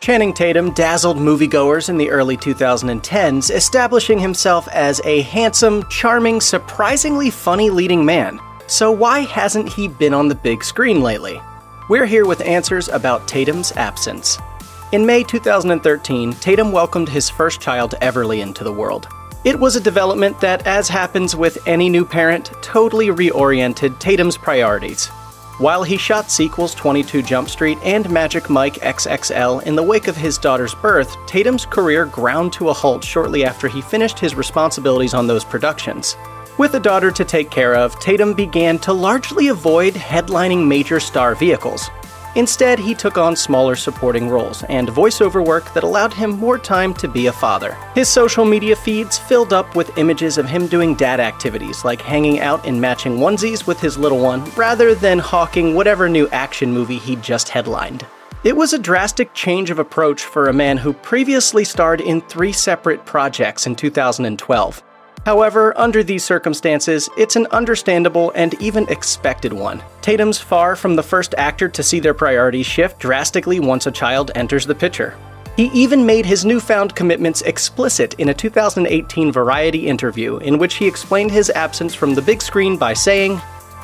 Channing Tatum dazzled moviegoers in the early 2010s, establishing himself as a handsome, charming, surprisingly funny leading man. So why hasn't he been on the big screen lately? We're here with answers about Tatum's absence. In May 2013, Tatum welcomed his first child, Everly, into the world. It was a development that, as happens with any new parent, totally reoriented Tatum's priorities. While he shot sequels 22 Jump Street and Magic Mike XXL in the wake of his daughter's birth, Tatum's career ground to a halt shortly after he finished his responsibilities on those productions. With a daughter to take care of, Tatum began to largely avoid headlining major star vehicles. Instead, he took on smaller supporting roles and voiceover work that allowed him more time to be a father. His social media feeds filled up with images of him doing dad activities like hanging out in matching onesies with his little one, rather than hawking whatever new action movie he'd just headlined. It was a drastic change of approach for a man who previously starred in 3 separate projects in 2012. However, under these circumstances, it's an understandable and even expected one. Tatum's far from the first actor to see their priorities shift drastically once a child enters the picture. He even made his newfound commitments explicit in a 2018 Variety interview in which he explained his absence from the big screen by saying,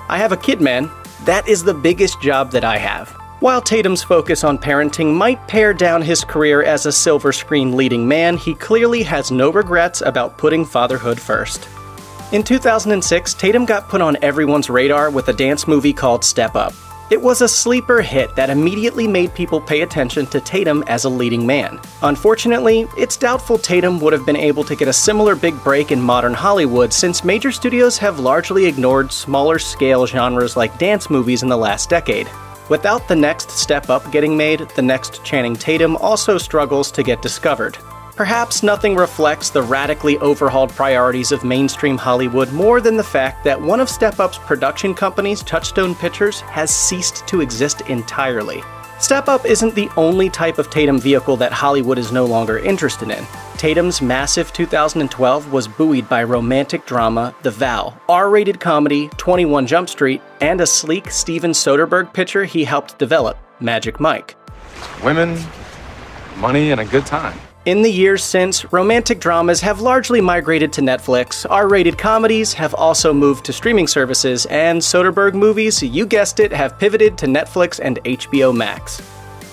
"I have a kid, man. That is the biggest job that I have." While Tatum's focus on parenting might pare down his career as a silver screen leading man, he clearly has no regrets about putting fatherhood first. In 2006, Tatum got put on everyone's radar with a dance movie called Step Up. It was a sleeper hit that immediately made people pay attention to Tatum as a leading man. Unfortunately, it's doubtful Tatum would have been able to get a similar big break in modern Hollywood since major studios have largely ignored smaller scale genres like dance movies in the last decade. Without the next Step Up getting made, the next Channing Tatum also struggles to get discovered. Perhaps nothing reflects the radically overhauled priorities of mainstream Hollywood more than the fact that one of Step Up's production companies, Touchstone Pictures, has ceased to exist entirely. Step Up isn't the only type of Tatum vehicle that Hollywood is no longer interested in. Tatum's massive 2012 was buoyed by romantic drama The Vow, R-rated comedy 21 Jump Street, and a sleek Steven Soderbergh picture he helped develop, Magic Mike. Women, money, and a good time. In the years since, romantic dramas have largely migrated to Netflix, R-rated comedies have also moved to streaming services, and Soderbergh movies, you guessed it, have pivoted to Netflix and HBO Max.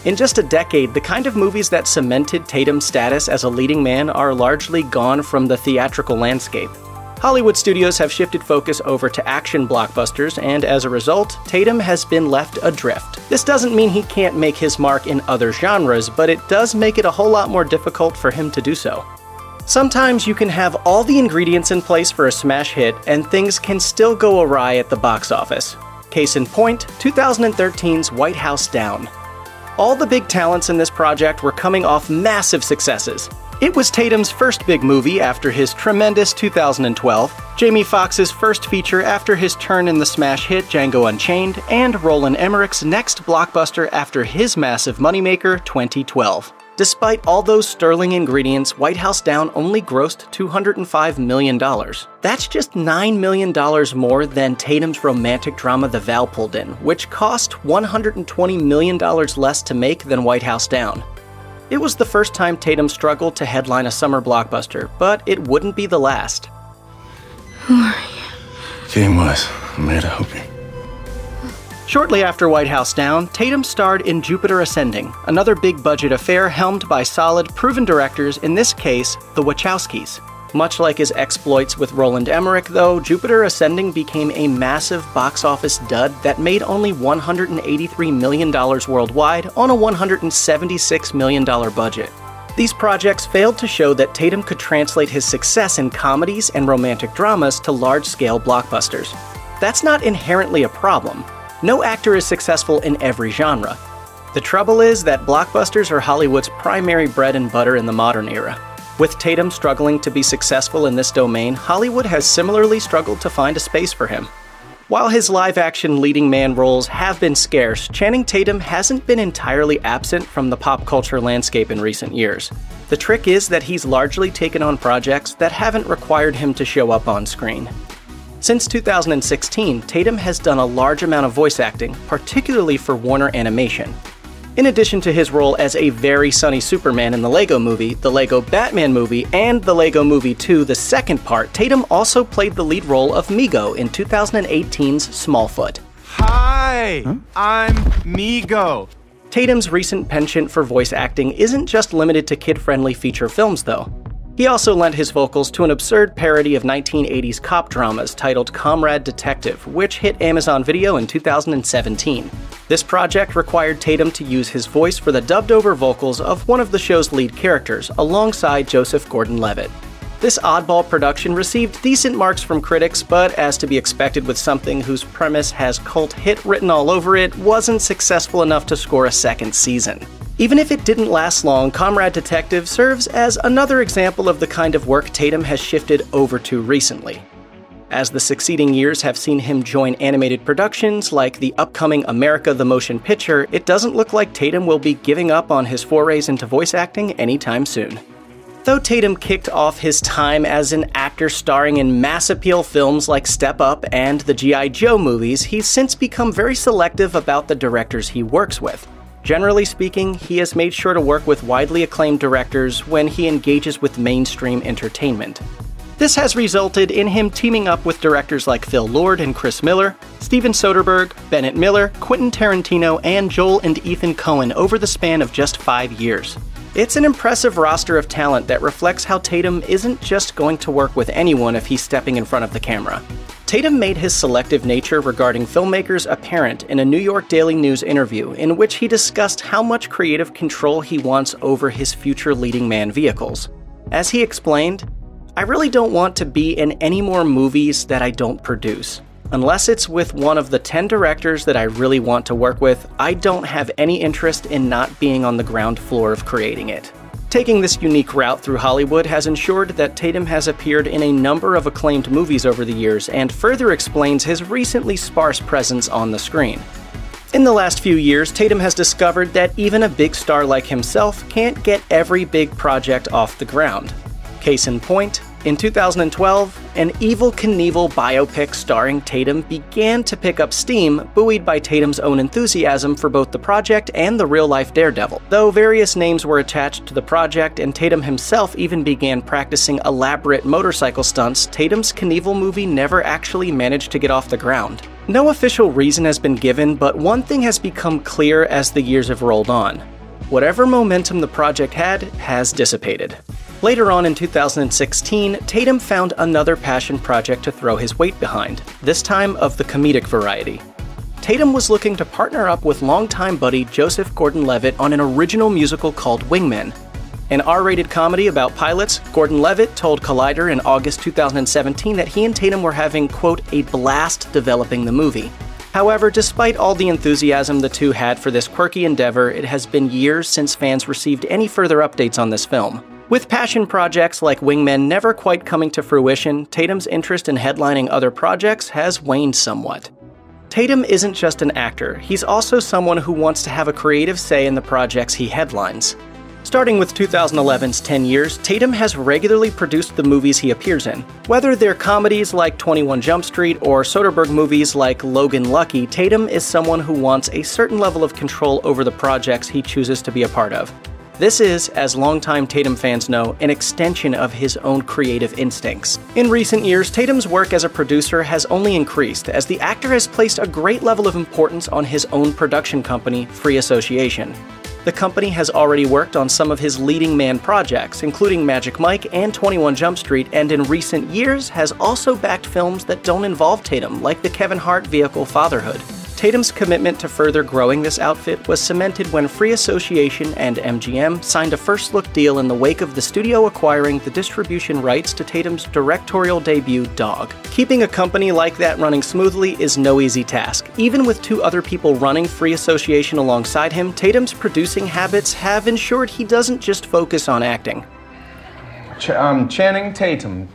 In just a decade, the kind of movies that cemented Tatum's status as a leading man are largely gone from the theatrical landscape. Hollywood studios have shifted focus over to action blockbusters, and as a result, Tatum has been left adrift. This doesn't mean he can't make his mark in other genres, but it does make it a whole lot more difficult for him to do so. Sometimes you can have all the ingredients in place for a smash hit, and things can still go awry at the box office. Case in point, 2013's White House Down. All the big talents in this project were coming off massive successes. It was Tatum's first big movie after his tremendous 2012, Jamie Foxx's first feature after his turn in the smash hit Django Unchained, and Roland Emmerich's next blockbuster after his massive moneymaker 2012. Despite all those sterling ingredients, White House Down only grossed $205 million. That's just $9 million more than Tatum's romantic drama The Vow pulled in, which cost $120 million less to make than White House Down. It was the first time Tatum struggled to headline a summer blockbuster, but it wouldn't be the last. Who are you? Game Wise, I'm here to help you. Shortly after White House Down, Tatum starred in Jupiter Ascending, another big-budget affair helmed by solid, proven directors, in this case, the Wachowskis. Much like his exploits with Roland Emmerich, though, Jupiter Ascending became a massive box office dud that made only $183 million worldwide on a $176 million budget. These projects failed to show that Tatum could translate his success in comedies and romantic dramas to large-scale blockbusters. That's not inherently a problem. No actor is successful in every genre. The trouble is that blockbusters are Hollywood's primary bread and butter in the modern era. With Tatum struggling to be successful in this domain, Hollywood has similarly struggled to find a space for him. While his live-action leading man roles have been scarce, Channing Tatum hasn't been entirely absent from the pop culture landscape in recent years. The trick is that he's largely taken on projects that haven't required him to show up on screen. Since 2016, Tatum has done a large amount of voice acting, particularly for Warner Animation. In addition to his role as a very sunny Superman in the Lego Movie, the Lego Batman Movie, and the Lego Movie 2, the second part, Tatum also played the lead role of Mego in 2018's Smallfoot. Hi, I'm Mego. Tatum's recent penchant for voice acting isn't just limited to kid-friendly feature films, though. He also lent his vocals to an absurd parody of 1980s cop dramas titled Comrade Detective, which hit Amazon Video in 2017. This project required Tatum to use his voice for the dubbed-over vocals of one of the show's lead characters, alongside Joseph Gordon-Levitt. This oddball production received decent marks from critics, but as to be expected with something whose premise has cult hit written all over it, wasn't successful enough to score a second season. Even if it didn't last long, Comrade Detective serves as another example of the kind of work Tatum has shifted over to recently. As the succeeding years have seen him join animated productions like the upcoming America the Motion Picture, it doesn't look like Tatum will be giving up on his forays into voice acting anytime soon. Though Tatum kicked off his time as an actor starring in mass appeal films like Step Up and the G.I. Joe movies, he's since become very selective about the directors he works with. Generally speaking, he has made sure to work with widely acclaimed directors when he engages with mainstream entertainment. This has resulted in him teaming up with directors like Phil Lord and Chris Miller, Steven Soderbergh, Bennett Miller, Quentin Tarantino, and Joel and Ethan Coen over the span of just 5 years. It's an impressive roster of talent that reflects how Tatum isn't just going to work with anyone if he's stepping in front of the camera. Tatum made his selective nature regarding filmmakers apparent in a New York Daily News interview in which he discussed how much creative control he wants over his future leading man vehicles. As he explained, "I really don't want to be in any more movies that I don't produce. Unless it's with one of the 10 directors that I really want to work with, I don't have any interest in not being on the ground floor of creating it." Taking this unique route through Hollywood has ensured that Tatum has appeared in a number of acclaimed movies over the years and further explains his recently sparse presence on the screen. In the last few years, Tatum has discovered that even a big star like himself can't get every big project off the ground. Case in point, in 2012, an Evel Knievel biopic starring Tatum began to pick up steam, buoyed by Tatum's own enthusiasm for both the project and the real-life Daredevil. Though various names were attached to the project and Tatum himself even began practicing elaborate motorcycle stunts, Tatum's Knievel movie never actually managed to get off the ground. No official reason has been given, but one thing has become clear as the years have rolled on. Whatever momentum the project had has dissipated. Later on in 2016, Tatum found another passion project to throw his weight behind, this time of the comedic variety. Tatum was looking to partner up with longtime buddy Joseph Gordon-Levitt on an original musical called Wingmen. An R-rated comedy about pilots, Gordon-Levitt told Collider in August 2017 that he and Tatum were having, quote, "a blast developing the movie." However, despite all the enthusiasm the two had for this quirky endeavor, it has been years since fans received any further updates on this film. With passion projects like Wingmen never quite coming to fruition, Tatum's interest in headlining other projects has waned somewhat. Tatum isn't just an actor, he's also someone who wants to have a creative say in the projects he headlines. Starting with 2011's 10 Years, Tatum has regularly produced the movies he appears in. Whether they're comedies like 21 Jump Street or Soderbergh movies like Logan Lucky, Tatum is someone who wants a certain level of control over the projects he chooses to be a part of. This is, as longtime Tatum fans know, an extension of his own creative instincts. In recent years, Tatum's work as a producer has only increased, as the actor has placed a great level of importance on his own production company, Free Association. The company has already worked on some of his leading man projects, including Magic Mike and 21 Jump Street, and in recent years has also backed films that don't involve Tatum, like the Kevin Hart vehicle Fatherhood. Tatum's commitment to further growing this outfit was cemented when Free Association and MGM signed a first-look deal in the wake of the studio acquiring the distribution rights to Tatum's directorial debut, Dog. Keeping a company like that running smoothly is no easy task. Even with two other people running Free Association alongside him, Tatum's producing habits have ensured he doesn't just focus on acting. Channing Tatum.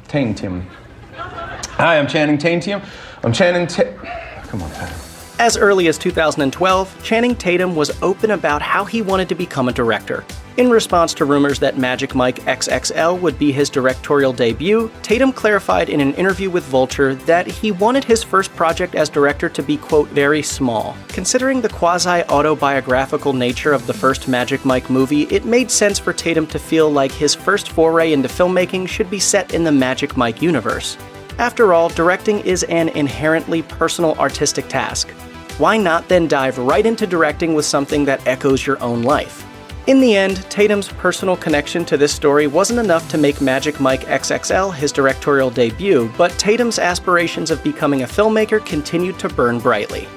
Hi, I'm Channing Tatum. Come on, Pat. As early as 2012, Channing Tatum was open about how he wanted to become a director. In response to rumors that Magic Mike XXL would be his directorial debut, Tatum clarified in an interview with Vulture that he wanted his first project as director to be, quote, very small. Considering the quasi-autobiographical nature of the first Magic Mike movie, it made sense for Tatum to feel like his first foray into filmmaking should be set in the Magic Mike universe. After all, directing is an inherently personal artistic task. Why not then dive right into directing with something that echoes your own life? In the end, Tatum's personal connection to this story wasn't enough to make Magic Mike XXL his directorial debut, but Tatum's aspirations of becoming a filmmaker continued to burn brightly.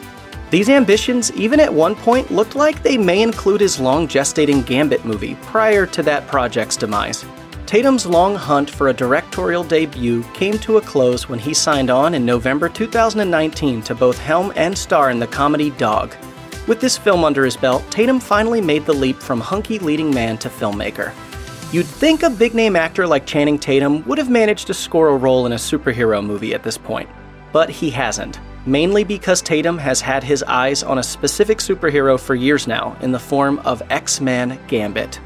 These ambitions, even at one point, looked like they may include his long-gestating Gambit movie prior to that project's demise. Tatum's long hunt for a directorial debut came to a close when he signed on in November 2019 to both helm and star in the comedy Dog. With this film under his belt, Tatum finally made the leap from hunky leading man to filmmaker. You'd think a big-name actor like Channing Tatum would have managed to score a role in a superhero movie at this point, but he hasn't, mainly because Tatum has had his eyes on a specific superhero for years now in the form of X-Man Gambit.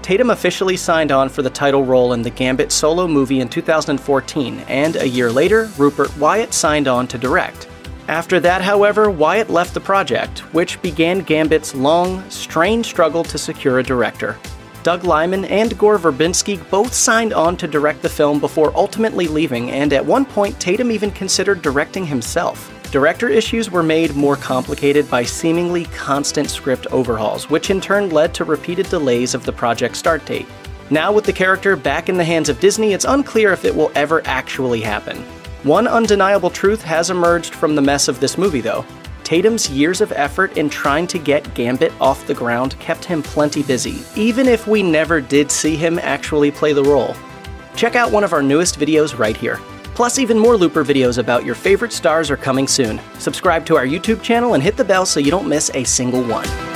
Tatum officially signed on for the title role in the Gambit solo movie in 2014, and a year later, Rupert Wyatt signed on to direct. After that, however, Wyatt left the project, which began Gambit's long, strained struggle to secure a director. Doug Liman and Gore Verbinski both signed on to direct the film before ultimately leaving, and at one point Tatum even considered directing himself. Director issues were made more complicated by seemingly constant script overhauls, which in turn led to repeated delays of the project's start date. Now with the character back in the hands of Disney, it's unclear if it will ever actually happen. One undeniable truth has emerged from the mess of this movie, though. Tatum's years of effort in trying to get Gambit off the ground kept him plenty busy, even if we never did see him actually play the role. Check out one of our newest videos right here. Plus, even more Looper videos about your favorite stars are coming soon. Subscribe to our YouTube channel and hit the bell so you don't miss a single one.